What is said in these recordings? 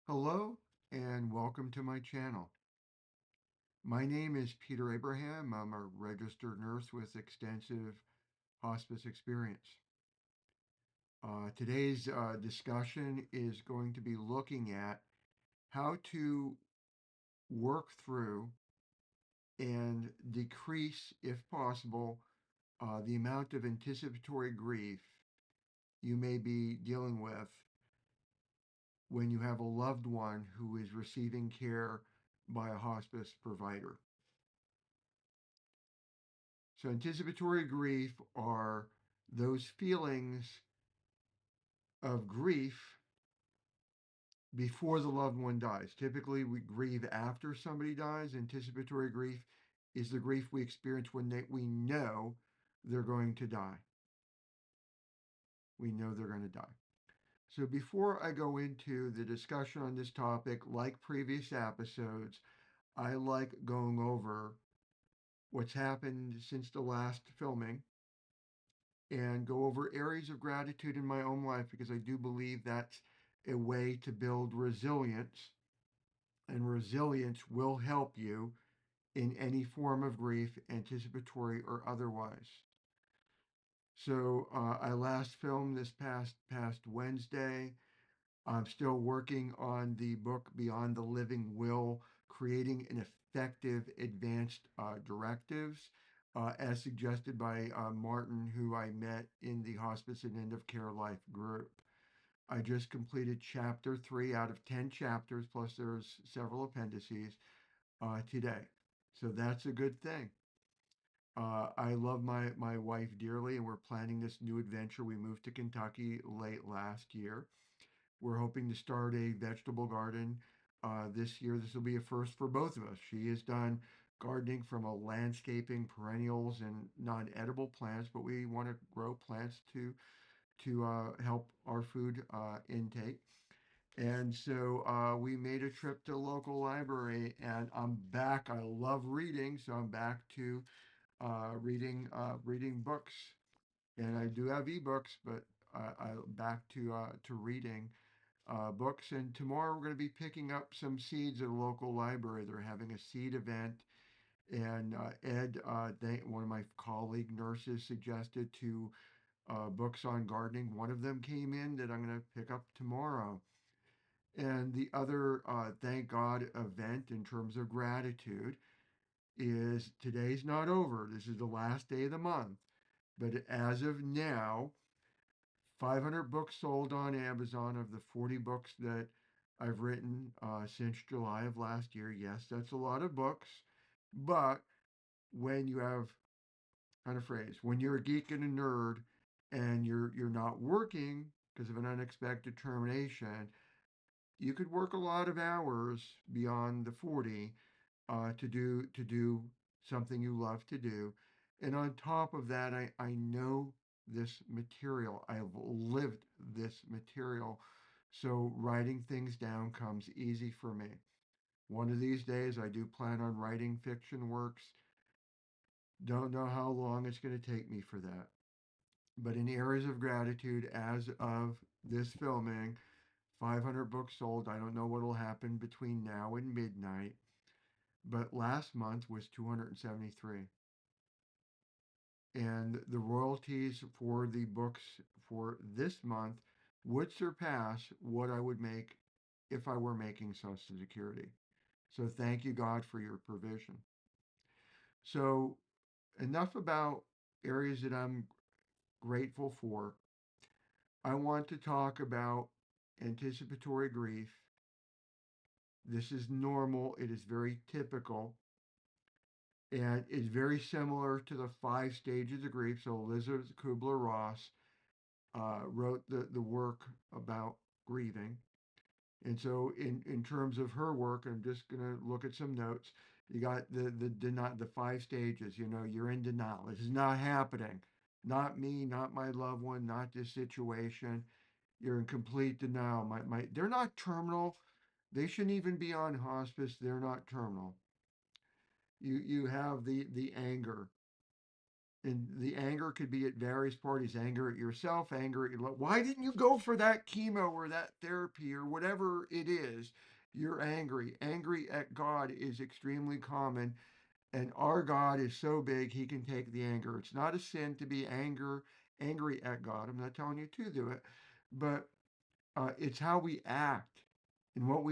Hello and welcome to my channel. My name is Peter Abraham. I'm a registered nurse with extensive hospice experience. Today's discussion is going to be looking at how to work through and decrease, if possible, the amount of anticipatory grief you may be dealing with when you have a loved one who is receiving care by a hospice provider. So anticipatory grief are those feelings of grief before the loved one dies. Typically, we grieve after somebody dies. Anticipatory grief is the grief we experience when we know they're going to die. We know they're going to die. So before I go into the discussion on this topic, like previous episodes, I like going over what's happened since the last filming and go over areas of gratitude in my own life because I do believe that's a way to build resilience, and resilience will help you in any form of grief, anticipatory or otherwise. So I last filmed this past Wednesday. I'm still working on the book Beyond the Living Will, creating an effective advanced directives, as suggested by Martin, who I met in the hospice and end of care life group. I just completed chapter 3 out of 10 chapters, plus there's several appendices today. So that's a good thing. I love my wife dearly, and we're planning this new adventure. We moved to Kentucky late last year. We're hoping to start a vegetable garden this year. This will be a first for both of us. She has done gardening from a landscaping, perennials, and non-edible plants, but we want to grow plants to help our food intake. And so we made a trip to a local library, and I'm back. I love reading, so I'm back to reading books. And I do have ebooks, but I'm back to reading books. And tomorrow we're going to be picking up some seeds at a local library. They're having a seed event. And Ed, one of my colleague nurses, suggested two books on gardening. One of them came in that I'm going to pick up tomorrow. And the other, thank God, event in terms of gratitude is today's not over. This is the last day of the month. But as of now, 500 books sold on Amazon of the 40 books that I've written since July of last year. Yes, that's a lot of books. But when you have, kind of phrase, when you're a geek and a nerd and you're not working because of an unexpected termination, you could work a lot of hours beyond the 40 to do something you love to do. And on top of that, I know this material. I've lived this material. So writing things down comes easy for me. One of these days, I do plan on writing fiction works. Don't know how long it's going to take me for that. But in areas of gratitude, as of this filming, 500 books sold. I don't know what will happen between now and midnight, but last month was 273. And the royalties for the books for this month would surpass what I would make if I were making Social Security. So thank you, God, for your provision. So, enough about areas that I'm grateful for. I want to talk about anticipatory grief. This is normal, it is very typical, and is very similar to the 5 stages of grief. So, Elizabeth Kubler-Ross wrote the work about grieving. And so, in terms of her work, I'm just going to look at some notes. You got the 5 stages. You know, you're in denial. This is not happening. Not me, not my loved one, not this situation. You're in complete denial. They're not terminal. They shouldn't even be on hospice. They're not terminal. You have the anger. And the anger could be at various parties: anger at yourself, anger at why didn't you go for that chemo or that therapy or whatever it is. You're angry at God is extremely common, and our God is so big he can take the anger. It's not a sin to be angry at God. I'm not telling you to do it, but it's how we act and what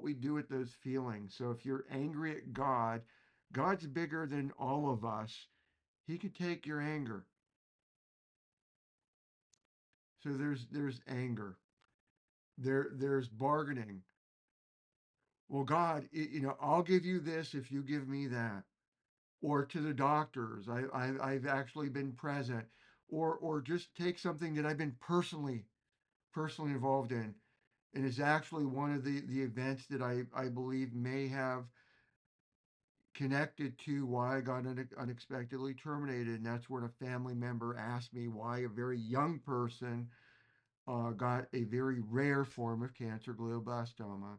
we do with those feelings. So if you're angry at God, God's bigger than all of us. He could take your anger. So there's anger. There's bargaining. Well, God, I'll give you this if you give me that. Or to the doctors, I've actually been present. Or just take something that I've been personally involved in, and is actually one of the events that I believe may have connected to why I got unexpectedly terminated. And that's when a family member asked me why a very young person got a very rare form of cancer, glioblastoma.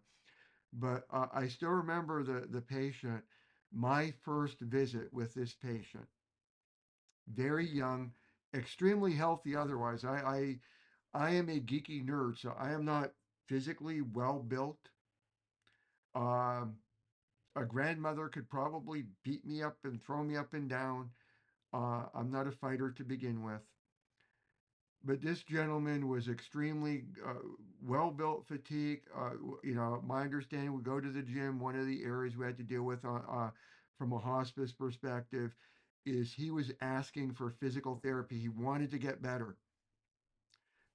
But I still remember the patient, my first visit with this patient, very young, extremely healthy otherwise. I am a geeky nerd, so I am not physically well built. Um, a grandmother could probably beat me up and throw me up and down. I'm not a fighter to begin with. But this gentleman was extremely well built, fatigue. My understanding, we go to the gym. One of the areas we had to deal with from a hospice perspective is he was asking for physical therapy. He wanted to get better.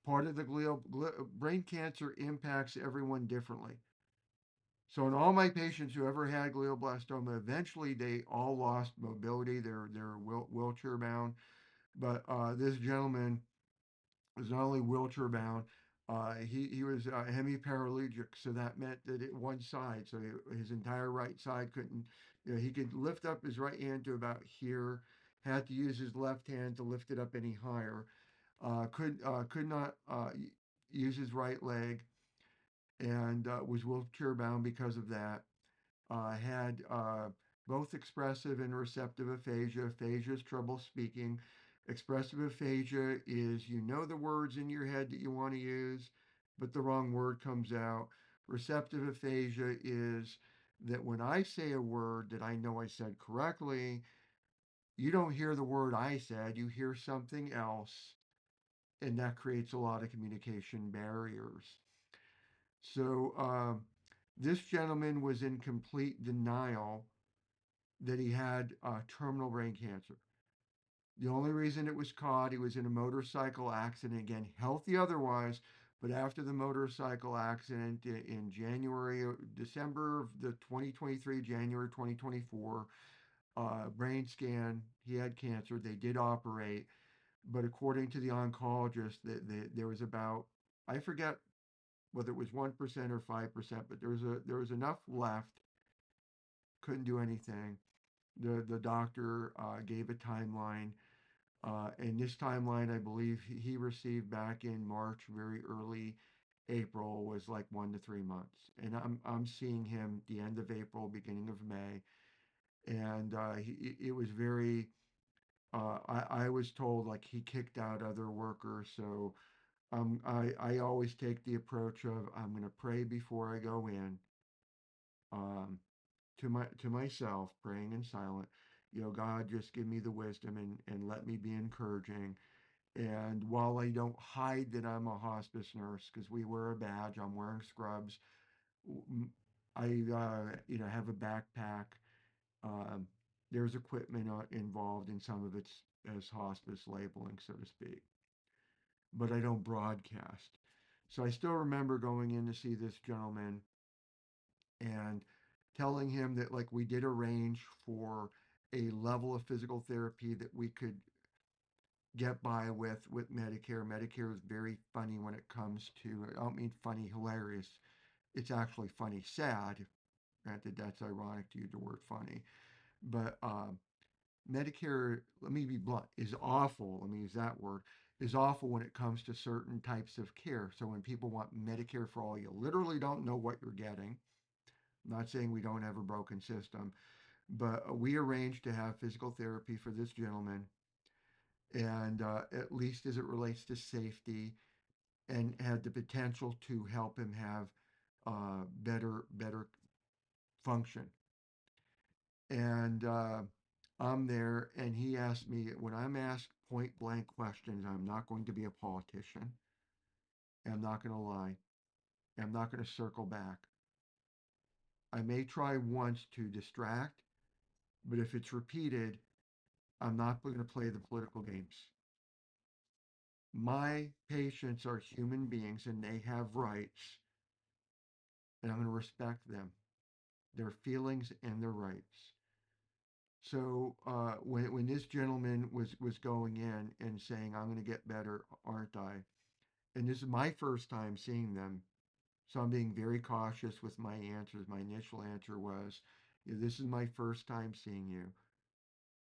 Part of the brain cancer impacts everyone differently. So in all my patients who ever had glioblastoma, eventually they all lost mobility. They're wheelchair bound. But this gentleman was not only wheelchair bound, he was hemiparaplegic, so that meant that one side, so his entire right side couldn't, he could lift up his right hand to about here, had to use his left hand to lift it up any higher, could not use his right leg, and was wheelchair bound because of that. Had both expressive and receptive aphasia. Aphasia is trouble speaking. Expressive aphasia is you know the words in your head that you want to use, but the wrong word comes out. Receptive aphasia is that when I say a word that I know I said correctly, you don't hear the word I said, you hear something else, and that creates a lot of communication barriers. So, this gentleman was in complete denial that he had terminal brain cancer. The only reason it was caught, he was in a motorcycle accident, again, healthy otherwise, but after the motorcycle accident in December of the 2023, January 2024, brain scan, he had cancer. They did operate, but according to the oncologist, there was about, I forget whether it was 1% or 5%, but there was enough left, couldn't do anything. The doctor gave a timeline, and this timeline, I believe, he received back in March, very early April, was like 1 to 3 months, and I'm seeing him the end of April, beginning of May, and it was very. I was told like he kicked out other workers, so I always take the approach of I'm going to pray before I go in. Um, to myself, praying in silent, God, just give me the wisdom and let me be encouraging. And while I don't hide that I'm a hospice nurse, because we wear a badge, I'm wearing scrubs. I have a backpack. Um, there's equipment involved in some of it's as hospice labeling, so to speak, but I don't broadcast. So I still remember going in to see this gentleman and telling him that like we did arrange for a level of physical therapy that we could get by with Medicare. Medicare is very funny when it comes to, I don't mean funny, hilarious. It's actually funny, sad. Granted, that's ironic to use the word funny. But Medicare, let me be blunt, is awful. Let me use that word, is awful when it comes to certain types of care. So when people want Medicare for all, you literally don't know what you're getting. I'm not saying we don't have a broken system, but we arranged to have physical therapy for this gentleman. and at least as it relates to safety, and had the potential to help him have better function. And I'm there, and he asked me, when I'm asked point blank questions, I'm not going to be a politician. I'm not going to lie. I'm not going to circle back. I may try once to distract, but if it's repeated, I'm not going to play the political games. My patients are human beings and they have rights, and I'm going to respect them, their feelings and their rights. So when this gentleman was going in and saying, "I'm going to get better, aren't I?" And this is my first time seeing them, so I'm being very cautious with my answers. My initial answer was, "This is my first time seeing you."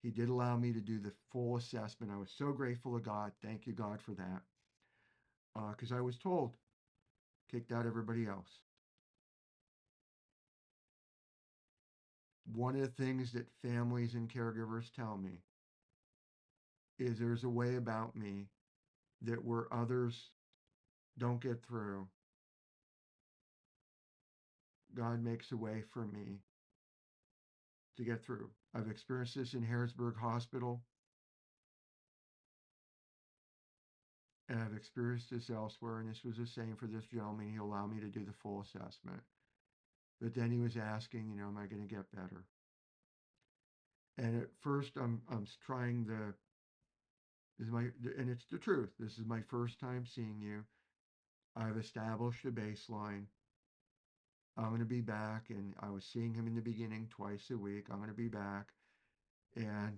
He did allow me to do the full assessment. I was so grateful to God. Thank you, God, for that. Because I was told, kicked out everybody else. One of the things that families and caregivers tell me is there's a way about me that where others don't get through, God makes a way for me to get through. I've experienced this in Harrisburg Hospital, and I've experienced this elsewhere, and this was the same for this gentleman. He allowed me to do the full assessment. But then he was asking, am I going to get better? And at first, I'm trying the this is my and it's the truth. This is my first time seeing you. I've established a baseline. I'm going to be back, and I was seeing him in the beginning twice a week. I'm going to be back, and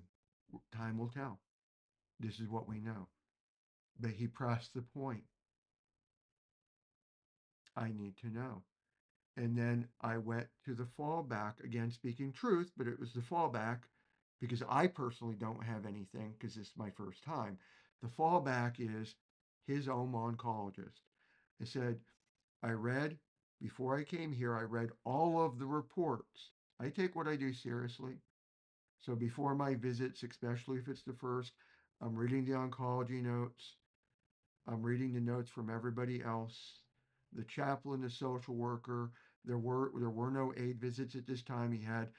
time will tell. This is what we know. But he pressed the point. I need to know. And then I went to the fallback, again, speaking truth, but it was the fallback because I personally don't have anything because it's my first time. The fallback is his own oncologist. I said, I read, before I came here, I read all of the reports. I take what I do seriously. So before my visits, especially if it's the first, I'm reading the oncology notes. I'm reading the notes from everybody else, the chaplain, the social worker. There were no aid visits at this time. He had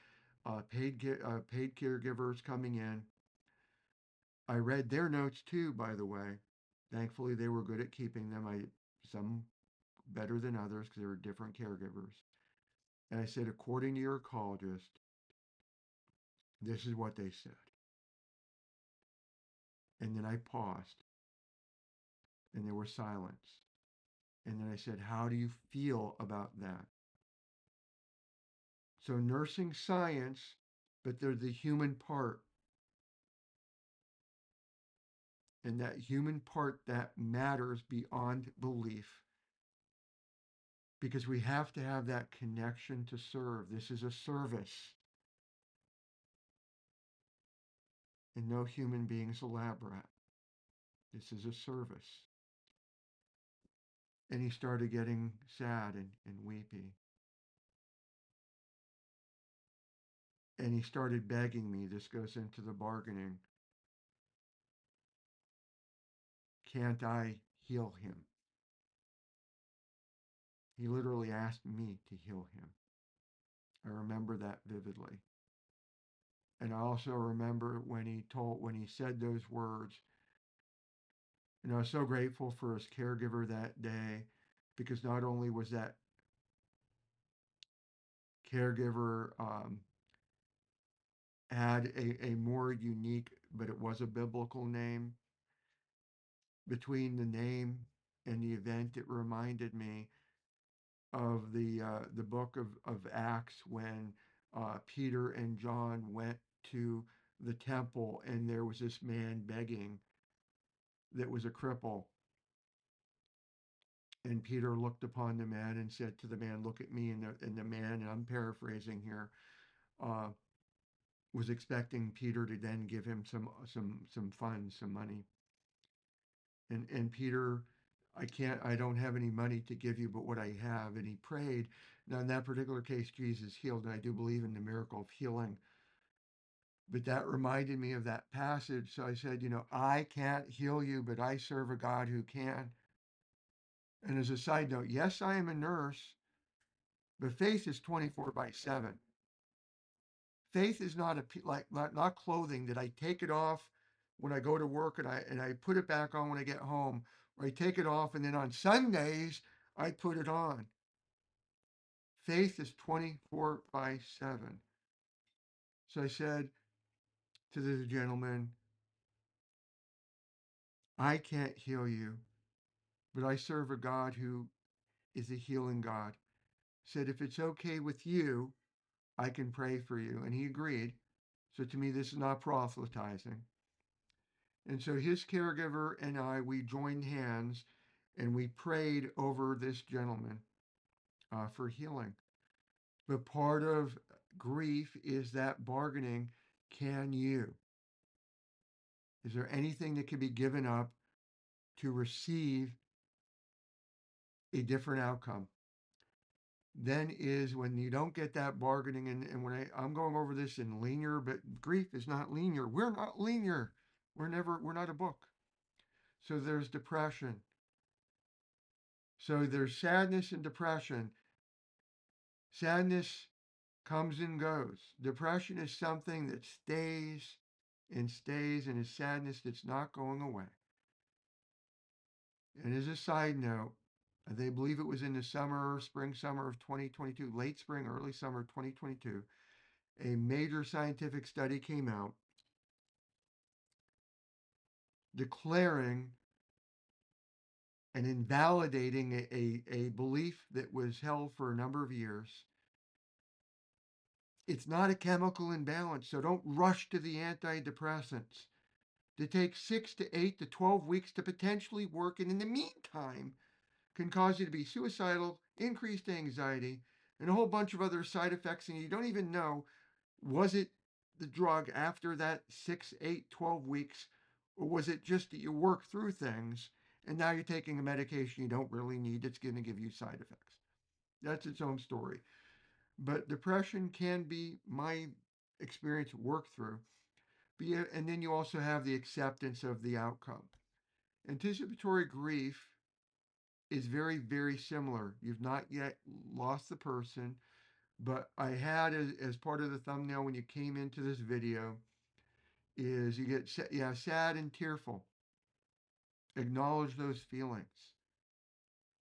paid caregivers coming in. I read their notes too, by the way. Thankfully, they were good at keeping them. Some better than others because they were different caregivers. And I said, according to your oncologist, this is what they said. And then I paused, and there was silence. And then I said, how do you feel about that? So nursing science, but there's the human part. And that human part that matters beyond belief because we have to have that connection to serve. This is a service, and no human being is elaborate. This is a service. And he started getting sad and weepy. And he started begging me. This goes into the bargaining. Can't I heal him? He literally asked me to heal him. I remember that vividly. And I also remember when he said those words, I was so grateful for his caregiver that day because not only was that caregiver had a more unique, but it was a biblical name. Between the name and the event, it reminded me of the book of Acts when Peter and John went to the temple and there was this man begging that was a cripple. And Peter looked upon the man and said to the man, "Look at me." And the man, and I'm paraphrasing here, uh, was expecting Peter to then give him some funds, some money. And Peter, I don't have any money to give you, but what I have. And he prayed. Now in that particular case, Jesus healed, and I do believe in the miracle of healing. But that reminded me of that passage. So I said, I can't heal you, but I serve a God who can. And as a side note, yes, I am a nurse, but faith is 24/7. Faith is not not clothing that I take it off when I go to work and I put it back on when I get home, or I take it off and then on Sundays I put it on. Faith is 24/7. So I said to the gentleman, I can't heal you, but I serve a God who is a healing God. Said, if it's okay with you, I can pray for you. And he agreed. So to me, this is not proselytizing. And so his caregiver and we joined hands and we prayed over this gentleman for healing. But part of grief is that bargaining. Can you? Is there anything that can be given up to receive a different outcome? Then is when you don't get that bargaining, and when I'm going over this in linear, but grief is not linear. We're not linear. We're not a book. So there's depression. So there's sadness and depression. Sadness comes and goes. Depression is something that stays and stays, and is sadness that's not going away. And as a side note, they believe it was in the spring, summer of 2022, late spring, early summer of 2022, a major scientific study came out declaring and invalidating a belief that was held for a number of years. It's not a chemical imbalance, so don't rush to the antidepressants. They take 6 to 8 to 12 weeks to potentially work, and in the meantime, can cause you to be suicidal, increased anxiety, and a whole bunch of other side effects, and you don't even know, was it the drug after that 6, 8, 12 weeks, or was it just that you work through things and now you're taking a medication you don't really need that's going to give you side effects? That's its own story. But depression can be, my experience, worked through. And then you also have the acceptance of the outcome. Anticipatory grief is very, very similar. You've not yet lost the person, but I had as part of the thumbnail when you came into this video is you get sad and tearful. Acknowledge those feelings.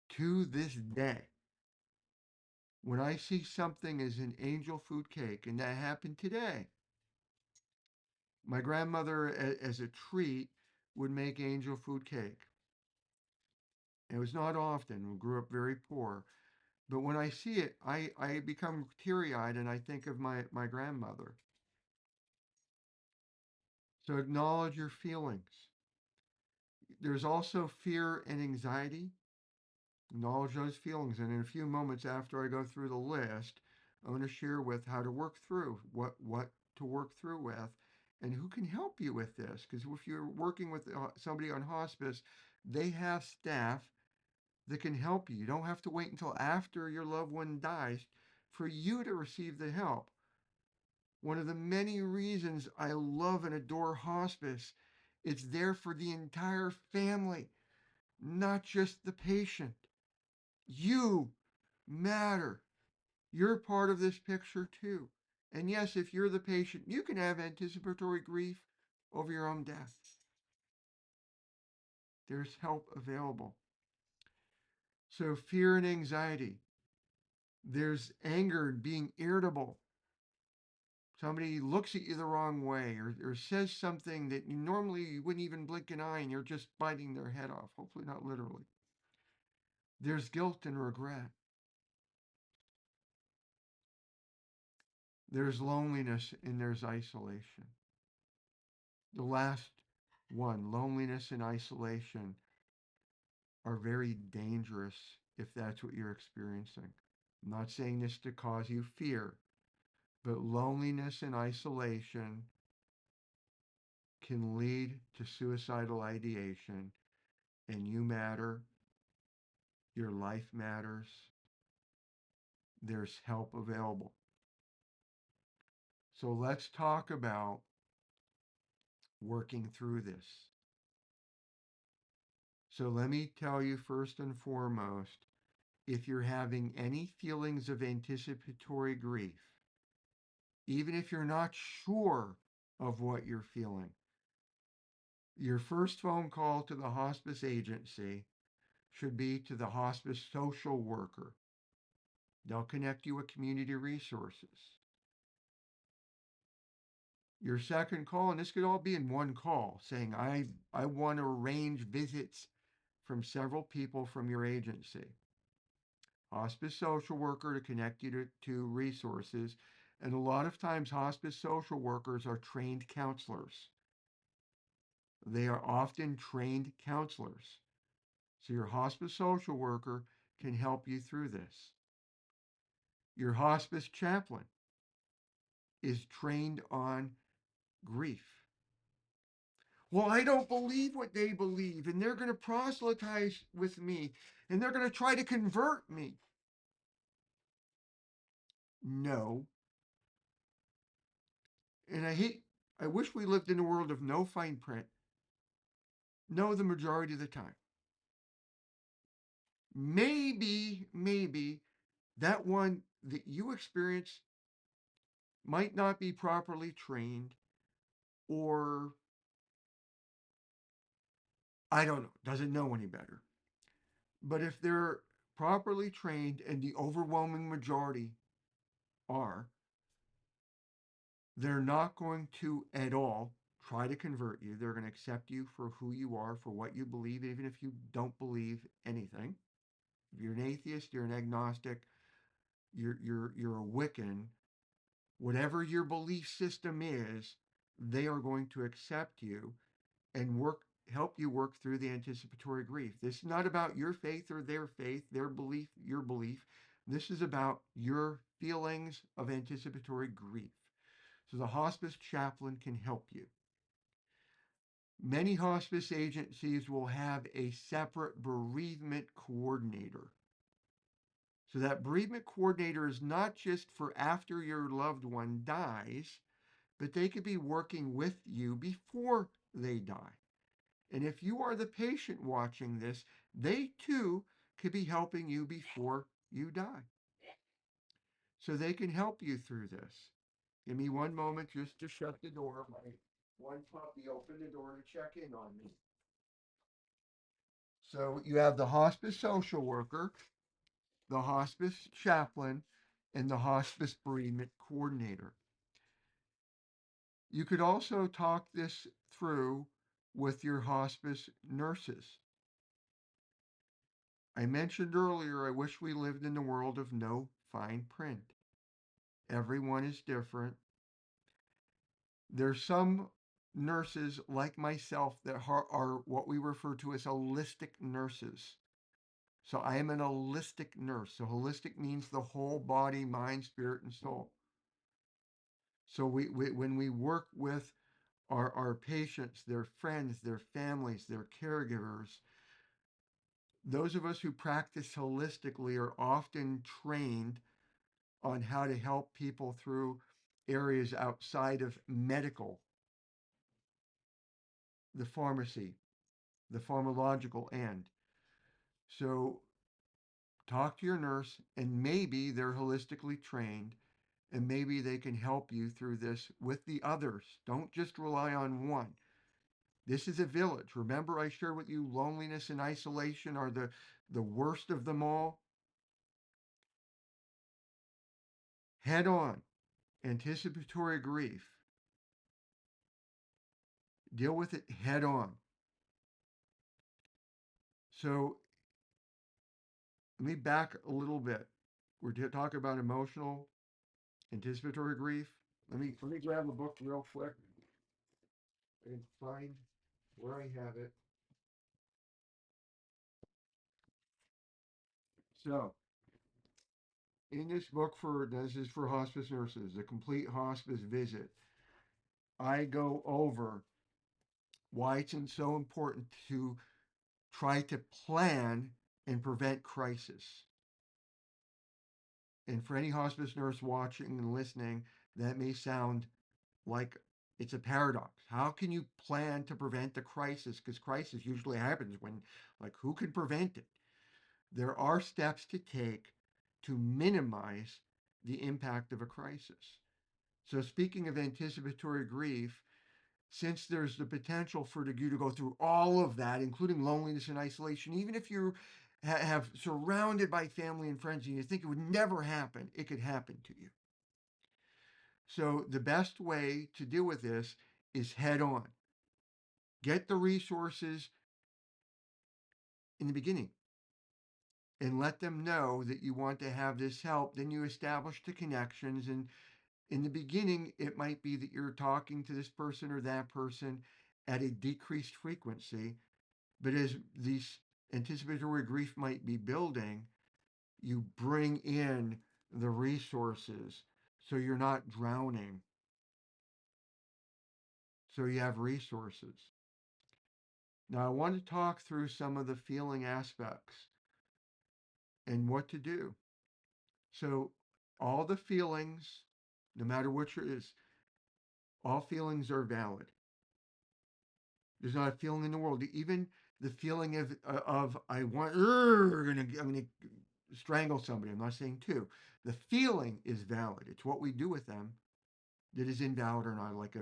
To this day, when I see something as an angel food cake, and that happened today, my grandmother, as a treat, would make angel food cake. It was not often. We grew up very poor. But when I see it, I become teary eyed and I think of my grandmother. So acknowledge your feelings. There's also fear and anxiety. Acknowledge those feelings. And in a few moments after I go through the list, I want to share with how to work through what to work through with and who can help you with this. Because if you're working with somebody on hospice, they have staff that can help you. You don't have to wait until after your loved one dies for you to receive the help. One of the many reasons I love and adore hospice, it's there for the entire family, not just the patient. You matter. You're part of this picture too. And yes, if you're the patient, you can have anticipatory grief over your own death. There's help available. So fear and anxiety. There's anger and being irritable. Somebody looks at you the wrong way or says something that normally you wouldn't even blink an eye and you're just biting their head off, hopefully not literally. There's guilt and regret. There's loneliness and there's isolation. The last one, loneliness and isolation, are very dangerous if that's what you're experiencing. I'm not saying this to cause you fear, but loneliness and isolation can lead to suicidal ideation, and you matter, your life matters, there's help available. So let's talk about working through this. So let me tell you first and foremost, if you're having any feelings of anticipatory grief, even if you're not sure of what you're feeling, your first phone call to the hospice agency should be to the hospice social worker. They'll connect you with community resources. Your second call, and this could all be in one call, saying, I want to arrange visits from several people from your agency. Hospice social worker to connect you to resources. And a lot of times, hospice social workers are trained counselors. They are often trained counselors. So your hospice social worker can help you through this. Your hospice chaplain is trained on grief. Well, I don't believe what they believe, and they're going to proselytize with me, and they're going to try to convert me. No. And I wish we lived in a world of no fine print. No, the majority of the time. Maybe that one that you experience might not be properly trained, or I don't know, doesn't know any better. But if they're properly trained, and the overwhelming majority are, they're not going to at all try to convert you. They're going to accept you for who you are, for what you believe, even if you don't believe anything. If you're an atheist, you're an agnostic, you're a Wiccan, whatever your belief system is, they are going to accept you and help you work through the anticipatory grief. This is not about your faith or their faith, their belief, your belief. This is about your feelings of anticipatory grief. So the hospice chaplain can help you. Many hospice agencies will have a separate bereavement coordinator. So that bereavement coordinator is not just for after your loved one dies, but they could be working with you before they die. And if you are the patient watching this, they too could be helping you before you die. So they can help you through this. Give me one moment just to shut the door. My one puppy opened the door to check in on me. So you have the hospice social worker, the hospice chaplain, and the hospice bereavement coordinator. You could also talk this through with your hospice nurses. I mentioned earlier, I wish we lived in the world of no fine print. Everyone is different. There's some nurses like myself that are what we refer to as holistic nurses. So I am an holistic nurse. So holistic means the whole body, mind, spirit, and soul. So when we work with our patients, their friends, their families, their caregivers, those of us who practice holistically are often trained on how to help people through areas outside of medical, the pharmacy, the pharmacological end. So talk to your nurse, and maybe they're holistically trained, and maybe they can help you through this with the others. Don't just rely on one. This is a village. Remember, I shared with you loneliness and isolation are the worst of them all. Head on. Anticipatory grief. Deal with it head on. So let me back a little bit. We're talking about emotional anticipatory grief. Let me grab a book real quick and find where I have it. So in this book, this is for hospice nurses, the complete hospice visit, I go over why it's so important to try to plan and prevent crisis. And for any hospice nurse watching and listening, That may sound like it's a paradox. How can you plan to prevent the crisis? Because crisis usually happens when, like, who can prevent it? There are steps to take to minimize the impact of a crisis. So, speaking of anticipatory grief, since there's the potential for you to go through all of that, including loneliness and isolation, even if you have surrounded by family and friends and you think it would never happen, it could happen to you. So the best way to deal with this is head on. Get the resources in the beginning and let them know that you want to have this help. Then you establish the connections. And in the beginning, it might be that you're talking to this person or that person at a decreased frequency. But as these anticipatory grief might be building, you bring in the resources so you're not drowning. So you have resources. Now, I want to talk through some of the feeling aspects and what to do. So, all the feelings, no matter which it is, all feelings are valid. There's not a feeling in the world, even the feeling of I want, I'm gonna strangle somebody. I'm not saying to. The feeling is valid. It's what we do with them that is invalid or not, like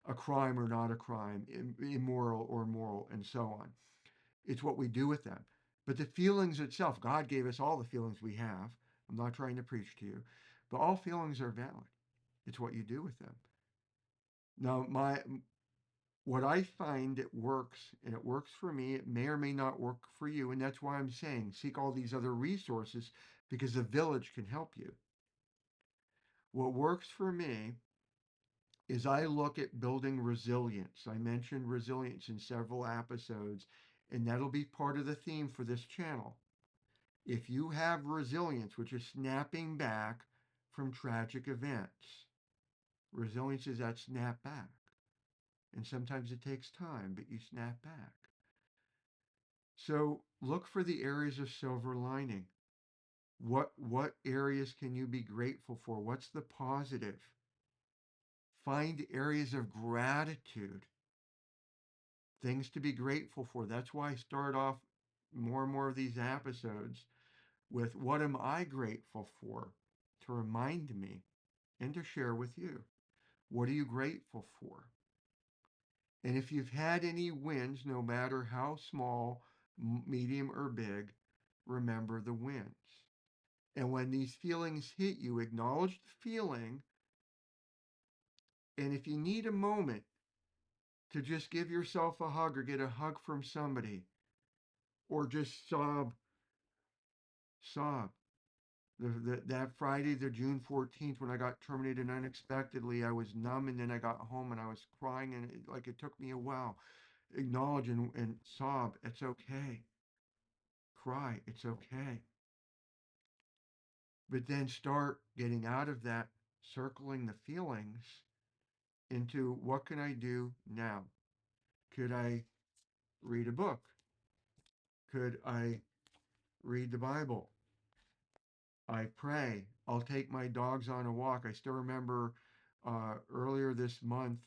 a crime or not a crime, immoral or moral, and so on. It's what we do with them. But the feelings itself, God gave us all the feelings we have. I'm not trying to preach to you, but all feelings are valid. It's what you do with them. Now, what I find it works, and it works for me, it may or may not work for you, and that's why I'm saying seek all these other resources because the village can help you. What works for me is I look at building resilience. I mentioned resilience in several episodes, and that'll be part of the theme for this channel. If you have resilience, which is snapping back from tragic events, resilience is that snap back. And sometimes it takes time, but you snap back. So look for the areas of silver lining. What areas can you be grateful for? What's the positive? Find areas of gratitude, things to be grateful for. That's why I start off more and more of these episodes with what am I grateful for, to remind me and to share with you. What are you grateful for? And if you've had any wins, no matter how small, medium, or big, remember the wins. And when these feelings hit you, acknowledge the feeling. And if you need a moment to just give yourself a hug or get a hug from somebody, or just sob. That Friday, the June 14th, when I got terminated unexpectedly, I was numb, and then I got home and I was crying, and it took me a while. Acknowledge and sob. It's okay. Cry. It's okay. But then start getting out of that, circling the feelings into what can I do now? Could I read a book? Could I read the Bible? I pray. I'll take my dogs on a walk. I still remember earlier this month,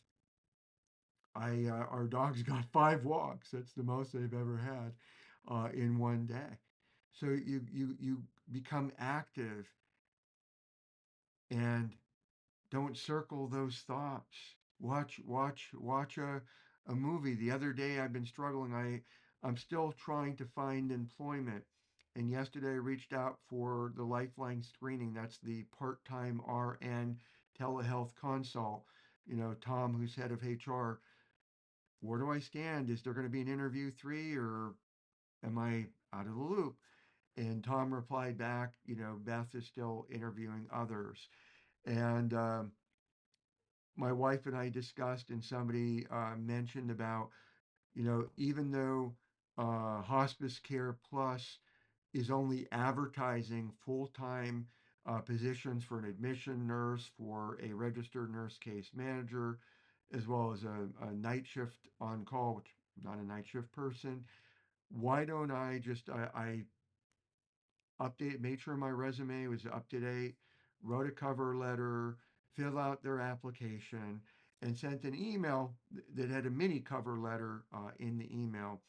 our dogs got 5 walks. That's the most they've ever had in one day. So you become active and don't circle those thoughts. Watch a movie. The other day I've been struggling. I'm still trying to find employment. And yesterday I reached out for the Lifeline screening. That's the part-time RN telehealth consult. Tom, who's head of HR, where do I stand? Is there going to be an interview 3 or am I out of the loop? And Tom replied back, Beth is still interviewing others. And my wife and I discussed, and somebody mentioned about, even though Hospice Care Plus is only advertising full-time positions for an admission nurse, for a registered nurse case manager, as well as a night shift on call, which I'm not a night shift person. Why don't I just, I update, made sure my resume was up to date, wrote a cover letter, filled out their application, and sent an email that had a mini cover letter in the email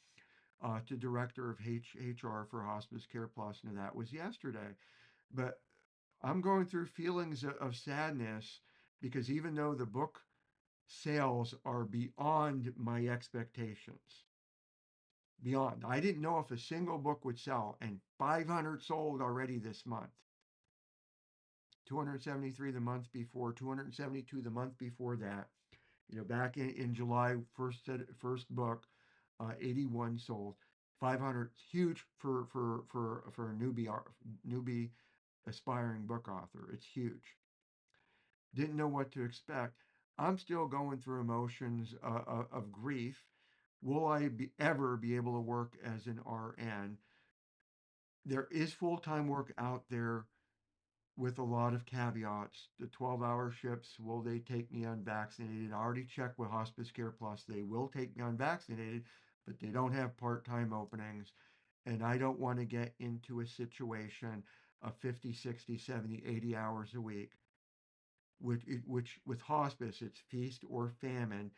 to director of HR for Hospice Care Plus. Now that was yesterday, but I'm going through feelings of sadness because even though the book sales are beyond my expectations, beyond, I didn't know if a single book would sell, and 500 sold already this month. 273 the month before, 272 the month before that. Back in July, first book, 81 sold. 500, huge for a newbie aspiring book author. It's huge. Didn't know what to expect. I'm still going through emotions of grief. Will I ever be able to work as an RN? There is full-time work out there with a lot of caveats. The 12-hour shifts, will they take me unvaccinated? I already checked with Hospice Care Plus. They will take me unvaccinated, but they don't have part-time openings. And I don't want to get into a situation of 50, 60, 70, 80 hours a week, which with hospice, it's feast or famine.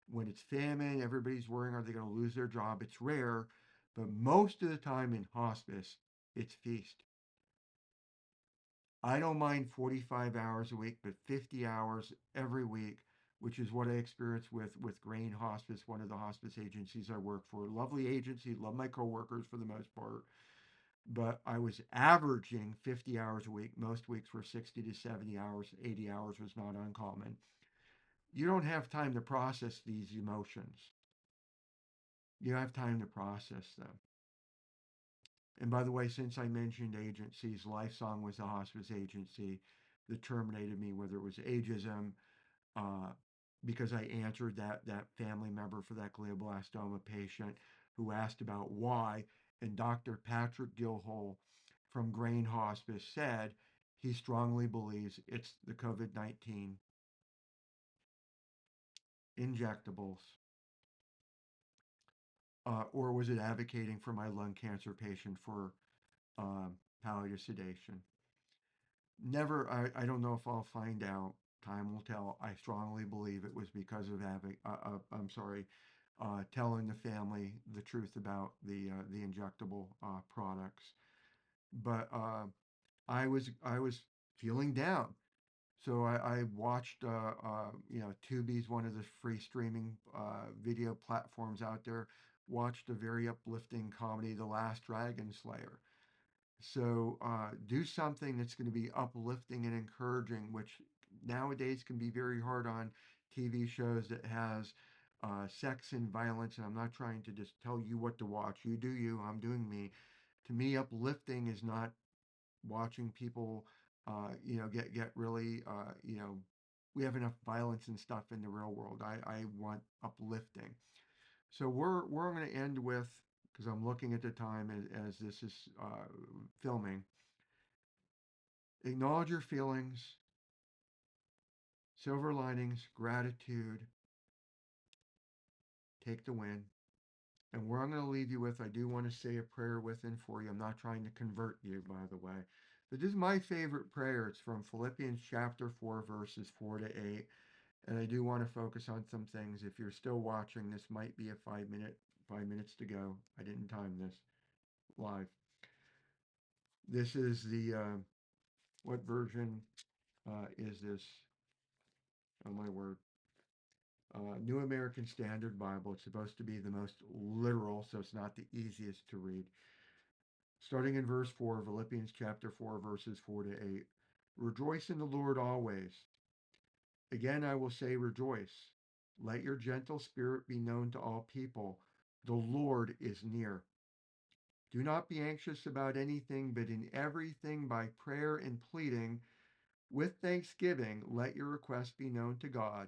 When it's famine, everybody's worrying, are they going to lose their job? It's rare, but most of the time in hospice, it's feast. I don't mind 45 hours a week, but 50 hours every week, which is what I experienced with Grain Hospice, one of the hospice agencies I work for. Lovely agency, love my coworkers for the most part, but I was averaging 50 hours a week. Most weeks were 60 to 70 hours, 80 hours was not uncommon. You don't have time to process these emotions. You have time to process them. And by the way, since I mentioned agencies, Lifesong was a hospice agency that terminated me, whether it was ageism, uh, because I answered that family member for that glioblastoma patient who asked about why, and Dr. Patrick Gilhole from Grain Hospice said he strongly believes it's the COVID-19 injectables, or was it advocating for my lung cancer patient for palliative sedation? Never, I don't know if I'll find out. Time will tell. I strongly believe it was because of having, I'm sorry, telling the family the truth about the injectable products. But I was feeling down, so I watched Tubi's one of the free streaming video platforms out there. Watched a very uplifting comedy, The Last Dragon Slayer. So do something that's going to be uplifting and encouraging, which nowadays can be very hard on TV shows that has sex and violence. And I'm not trying to just tell you what to watch. You do you. I'm doing me. To me, uplifting is not watching people, get really, we have enough violence and stuff in the real world. I want uplifting. So where I'm going to end with, because I'm looking at the time as this is filming. Acknowledge your feelings, silver linings, gratitude, take the win. And where I'm going to leave you with, I do want to say a prayer with and for you. I'm not trying to convert you, by the way. But this is my favorite prayer. It's from Philippians chapter 4, verses 4 to 8. And I do want to focus on some things. If you're still watching, this might be a 5 minutes to go. I didn't time this live. This is what version is this? Oh my word. New American Standard Bible. It's supposed to be the most literal, so it's not the easiest to read. Starting in verse 4, Philippians chapter 4, verses 4 to 8. Rejoice in the Lord always. Again, I will say, rejoice. Let your gentle spirit be known to all people. The Lord is near. Do not be anxious about anything, but in everything by prayer and pleading, with thanksgiving, let your requests be known to God.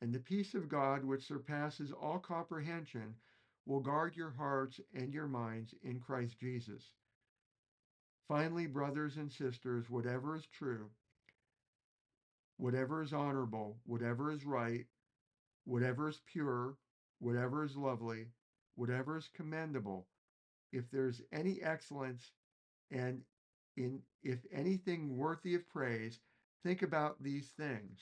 And the peace of God, which surpasses all comprehension, will guard your hearts and your minds in Christ Jesus. Finally, brothers and sisters, whatever is true, whatever is honorable, whatever is right, whatever is pure, whatever is lovely, whatever is commendable, if there's any excellence and if anything worthy of praise, Think about these things.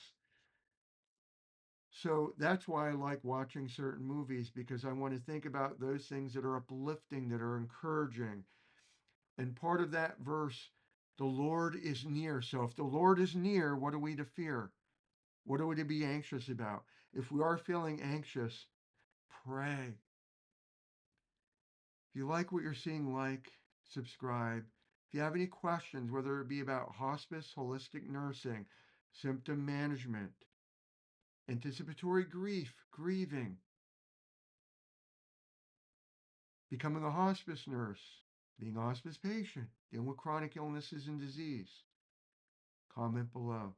So that's why I like watching certain movies, because I want to think about those things that are uplifting, that are encouraging. And part of that verse, the Lord is near. So if the Lord is near, what are we to fear? What are we to be anxious about? If we are feeling anxious, pray. If you like what you're seeing, like, subscribe. If you have any questions, whether it be about hospice, holistic nursing, symptom management, anticipatory grief, grieving, becoming a hospice nurse, being a hospice patient, dealing with chronic illnesses and disease, comment below.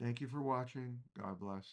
Thank you for watching. God bless.